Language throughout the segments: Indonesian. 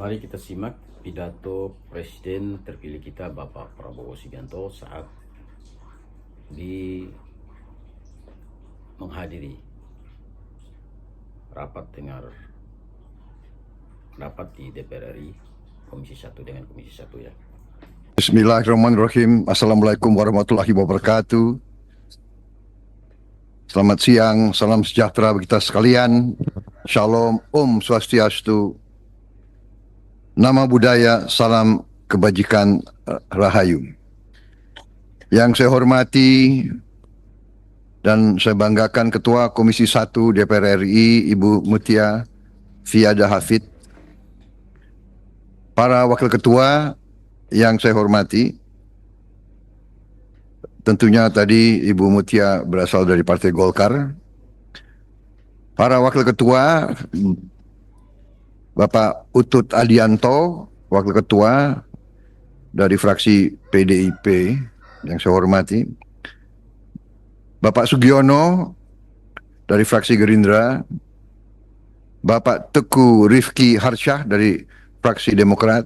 Mari kita simak pidato Presiden terpilih kita Bapak Prabowo Subianto saat menghadiri rapat di DPR RI Komisi 1 dengan Komisi 1 ya. Bismillahirrahmanirrahim. Assalamualaikum warahmatullahi wabarakatuh. Selamat siang, salam sejahtera bagi kita sekalian. Shalom, Om Swastiastu, Nama Budaya, salam kebajikan, Rahayu. Yang saya hormati dan saya banggakan Ketua Komisi 1 DPR RI Ibu Mutia Fiada Hafid, para Wakil Ketua yang saya hormati, tentunya tadi Ibu Mutia berasal dari Partai Golkar, para Wakil Ketua, Bapak Utut Adianto, Wakil Ketua dari fraksi PDIP yang saya hormati, Bapak Sugiono dari fraksi Gerindra, Bapak Teguh Rifki Harsyah dari fraksi Demokrat,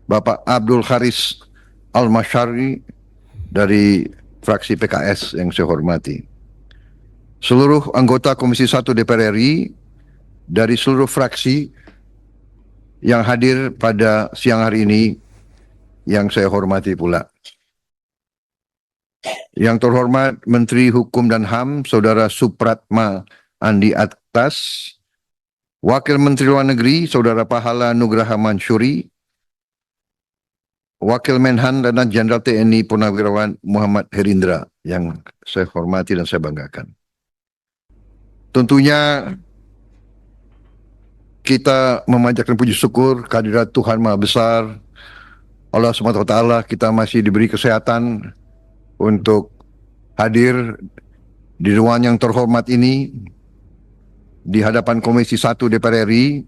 Bapak Abdul Haris Al-Masyari dari fraksi PKS yang saya hormati, seluruh anggota Komisi 1 DPR RI dari seluruh fraksi yang hadir pada siang hari ini yang saya hormati pula. Yang terhormat Menteri Hukum dan HAM Saudara Supratma Andi Aktas, Wakil Menteri Luar Negeri Saudara Pahala Nugraha Mansuri, Wakil Menhan dan Jenderal TNI Purnawirawan Muhammad Herindra yang saya hormati dan saya banggakan. Tentunya kita memanjatkan puji syukur kehadirat Tuhan Maha Besar, Allah SWT. Kita masih diberi kesehatan untuk hadir di ruangan yang terhormat ini di hadapan Komisi 1 DPR RI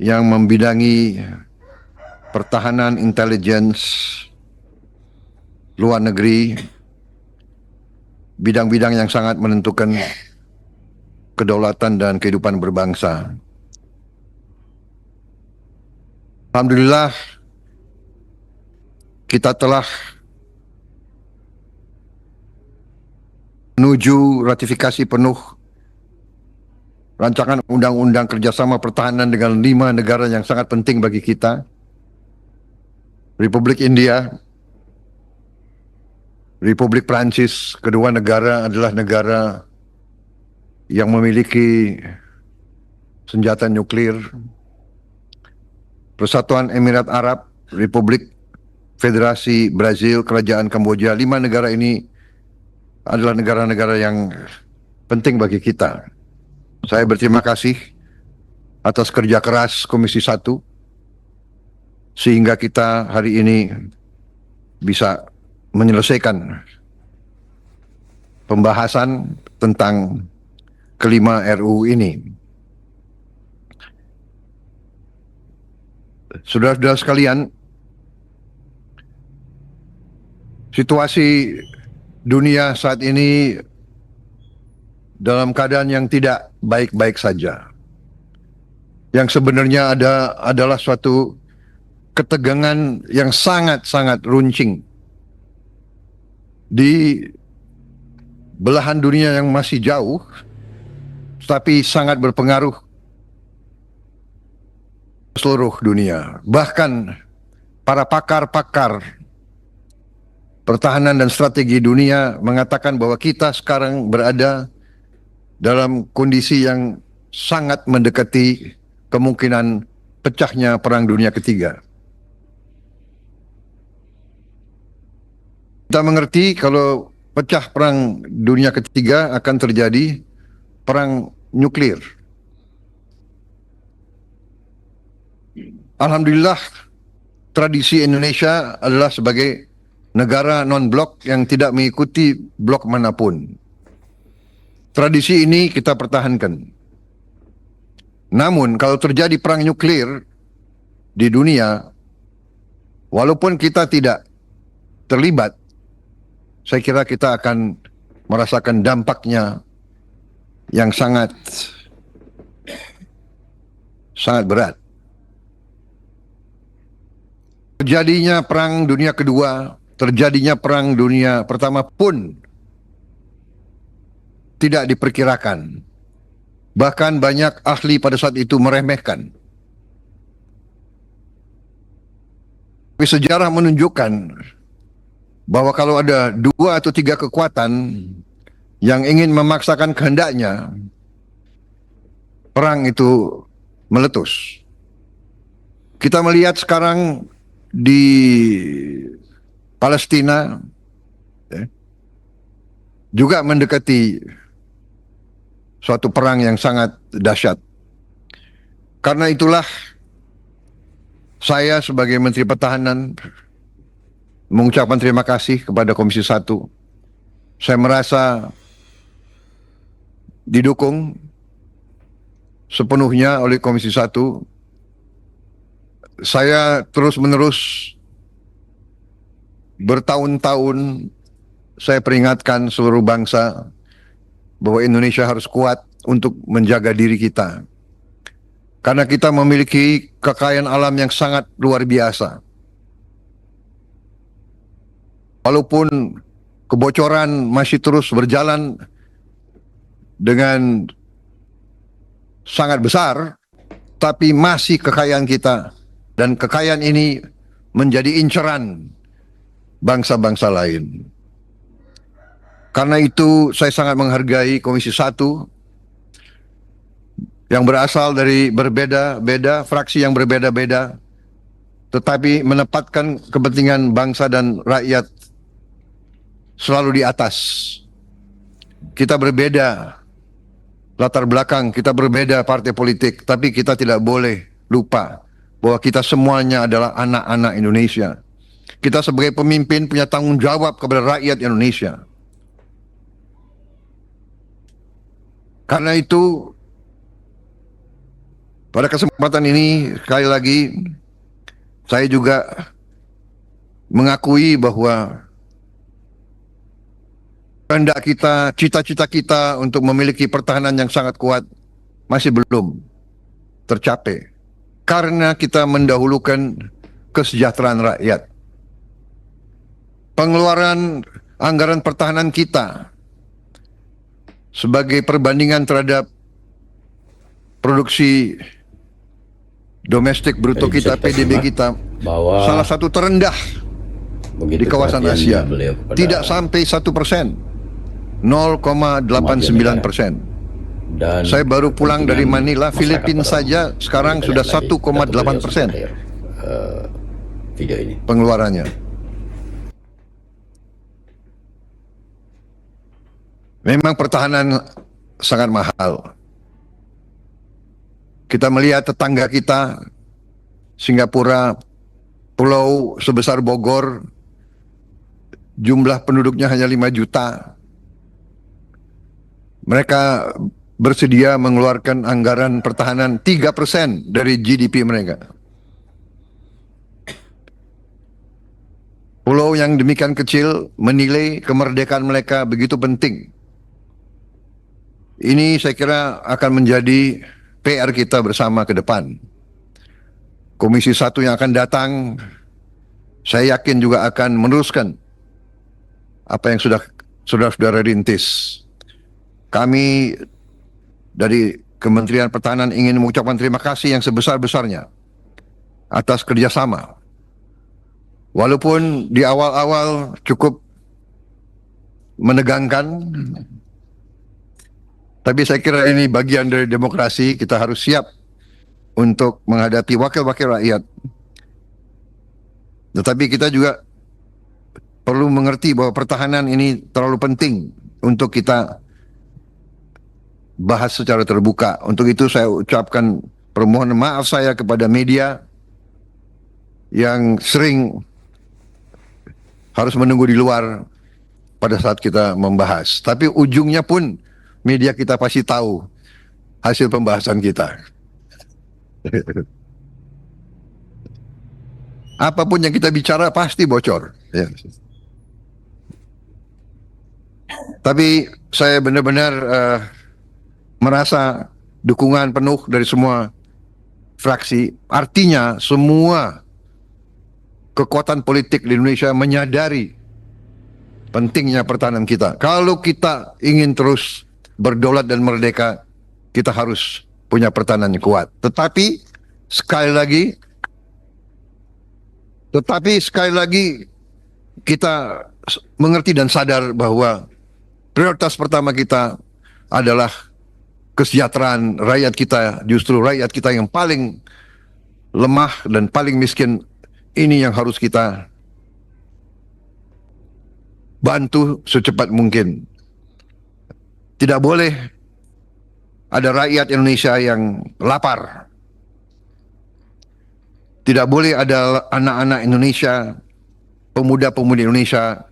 yang membidangi pertahanan, intelligence, luar negeri, bidang-bidang yang sangat menentukan kedaulatan dan kehidupan berbangsa. Alhamdulillah, kita telah menuju ratifikasi penuh rancangan undang-undang kerjasama pertahanan dengan 5 negara yang sangat penting bagi kita. Republik India, Republik Prancis, kedua negara adalah negara yang memiliki senjata nuklir. Persatuan Emirat Arab, Republik Federasi Brazil, Kerajaan Kamboja, 5 negara ini adalah negara-negara yang penting bagi kita. Saya berterima kasih atas kerja keras Komisi 1 sehingga kita hari ini bisa menyelesaikan pembahasan tentang kelima RUU ini. Saudara-saudara sekalian, situasi dunia saat ini dalam keadaan yang tidak baik-baik saja. Yang sebenarnya adalah suatu ketegangan yang sangat-sangat runcing di belahan dunia yang masih jauh, tapi sangat berpengaruh seluruh dunia. Bahkan para pakar-pakar pertahanan dan strategi dunia mengatakan bahwa kita sekarang berada dalam kondisi yang sangat mendekati kemungkinan pecahnya Perang Dunia Ketiga. Kita mengerti kalau pecah Perang Dunia Ketiga akan terjadi perang nuklir. Alhamdulillah, tradisi Indonesia adalah sebagai negara non-blok yang tidak mengikuti blok manapun. Tradisi ini kita pertahankan. Namun kalau terjadi perang nuklir di dunia, walaupun kita tidak terlibat, saya kira kita akan merasakan dampaknya yang sangat berat. terjadinya Perang Dunia Kedua, terjadinya Perang Dunia Pertama pun tidak diperkirakan. Bahkan banyak ahli pada saat itu meremehkan. Tapi sejarah menunjukkan bahwa kalau ada 2 atau 3 kekuatan yang ingin memaksakan kehendaknya, perang itu meletus. Kita melihat sekarang di Palestina juga mendekati suatu perang yang sangat dahsyat. Karena itulah saya sebagai Menteri Pertahanan mengucapkan terima kasih kepada Komisi 1. Saya merasa didukung sepenuhnya oleh Komisi 1. Saya terus-menerus bertahun-tahun saya peringatkan seluruh bangsa bahwa Indonesia harus kuat untuk menjaga diri kita. Karena kita memiliki kekayaan alam yang sangat luar biasa. Walaupun kebocoran masih terus berjalan dengan sangat besar, tapi masih kekayaan kita. Dan kekayaan ini menjadi inceran bangsa-bangsa lain. Karena itu saya sangat menghargai Komisi 1 yang berasal dari berbeda-beda, fraksi yang berbeda-beda, tetapi menempatkan kepentingan bangsa dan rakyat selalu di atas. Kita berbeda latar belakang, kita berbeda partai politik, tapi kita tidak boleh lupa bahwa kita semuanya adalah anak-anak Indonesia. Kita sebagai pemimpin punya tanggung jawab kepada rakyat Indonesia. Karena itu, pada kesempatan ini, sekali lagi, saya juga mengakui bahwa kehendak kita, cita-cita kita untuk memiliki pertahanan yang sangat kuat masih belum tercapai. Karena kita mendahulukan kesejahteraan rakyat. Pengeluaran anggaran pertahanan kita sebagai perbandingan terhadap produksi domestik bruto kita, PDB kita, salah satu terendah di kawasan Asia. Tidak sampai 1%, 0,89%. Dan saya baru pulang dari Manila, Filipina saja sekarang sudah 1,8% pengeluarannya. Memang pertahanan sangat mahal. Kita melihat tetangga kita, Singapura, pulau sebesar Bogor, jumlah penduduknya hanya 5 juta. Mereka bersedia mengeluarkan anggaran pertahanan 3% dari GDP mereka. Pulau yang demikian kecil menilai kemerdekaan mereka begitu penting. Ini saya kira akan menjadi PR kita bersama ke depan. Komisi 1 yang akan datang, saya yakin juga akan meneruskan apa yang sudah saudara rintis. Kami dari Kementerian Pertahanan ingin mengucapkan terima kasih yang sebesar-besarnya atas kerjasama. Walaupun di awal-awal cukup menegangkan, tapi saya kira ini bagian dari demokrasi. Kita harus siap untuk menghadapi wakil-wakil rakyat. Tetapi kita juga perlu mengerti bahwa pertahanan ini terlalu penting untuk kita bahas secara terbuka. Untuk itu saya ucapkan permohonan maaf saya kepada media yang sering harus menunggu di luar pada saat kita membahas. Tapi ujungnya pun media kita pasti tahu hasil pembahasan kita. Apapun yang kita bicara pasti bocor. Ya. Tapi saya benar-benar merasa dukungan penuh dari semua fraksi. Artinya semua kekuatan politik di Indonesia menyadari pentingnya pertahanan kita. Kalau kita ingin terus berdaulat dan merdeka, kita harus punya pertahanan yang kuat. Tetapi sekali lagi kita mengerti dan sadar bahwa prioritas pertama kita adalah kesejahteraan rakyat kita. Justru rakyat kita yang paling lemah dan paling miskin ini yang harus kita bantu secepat mungkin. Tidak boleh ada rakyat Indonesia yang lapar. Tidak boleh ada anak-anak Indonesia, pemuda-pemudi Indonesia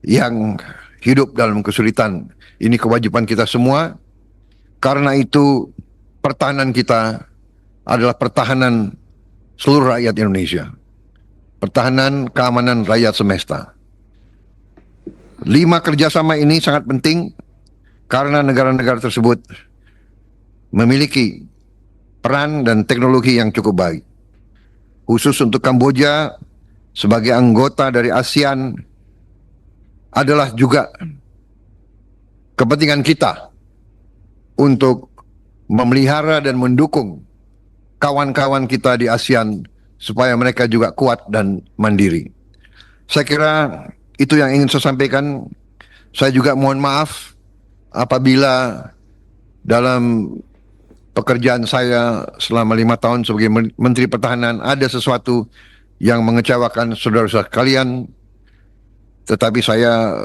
yang hidup dalam kesulitan. Ini kewajiban kita semua. Karena itu pertahanan kita adalah pertahanan seluruh rakyat Indonesia. Pertahanan keamanan rakyat semesta. 5 kerjasama ini sangat penting karena negara-negara tersebut memiliki peran dan teknologi yang cukup baik. Khusus untuk Kamboja sebagai anggota dari ASEAN adalah juga kepentingan kita untuk memelihara dan mendukung kawan-kawan kita di ASEAN supaya mereka juga kuat dan mandiri. Saya kira itu yang ingin saya sampaikan. Saya juga mohon maaf apabila dalam pekerjaan saya selama 5 tahun sebagai Menteri Pertahanan ada sesuatu yang mengecewakan saudara-saudara sekalian. Tetapi saya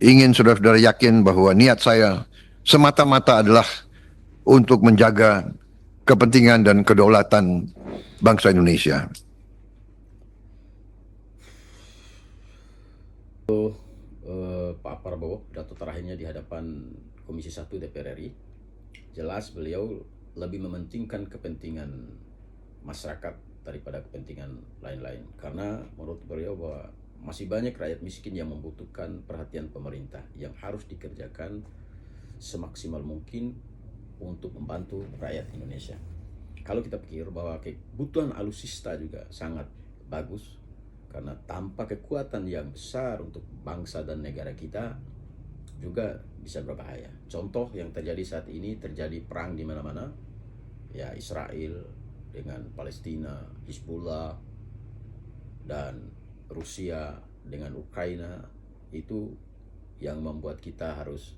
ingin saudara-saudara yakin bahwa niat saya semata-mata adalah untuk menjaga kepentingan dan kedaulatan bangsa Indonesia. Pak Prabowo pidato terakhirnya di hadapan Komisi 1 DPR RI, jelas beliau lebih mementingkan kepentingan masyarakat daripada kepentingan lain-lain. Karena menurut beliau bahwa masih banyak rakyat miskin yang membutuhkan perhatian pemerintah yang harus dikerjakan semaksimal mungkin untuk membantu rakyat Indonesia. Kalau kita pikir bahwa kebutuhan alutsista juga sangat bagus, karena tanpa kekuatan yang besar untuk bangsa dan negara kita juga bisa berbahaya. Contoh yang terjadi saat ini, terjadi perang di mana-mana, ya Israel dengan Palestina, Hizbullah, dan Rusia dengan Ukraina, itu yang membuat kita harus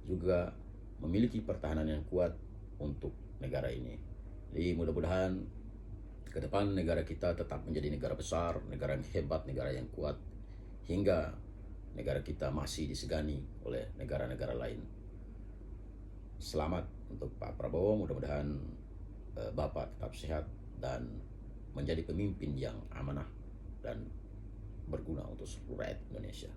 juga memiliki pertahanan yang kuat untuk negara ini. Jadi mudah-mudahan ke depan negara kita tetap menjadi negara besar, negara yang hebat, negara yang kuat, hingga negara kita masih disegani oleh negara-negara lain. Selamat untuk Pak Prabowo, mudah-mudahan Bapak tetap sehat dan menjadi pemimpin yang amanah dan berguna untuk seluruh rakyat Indonesia.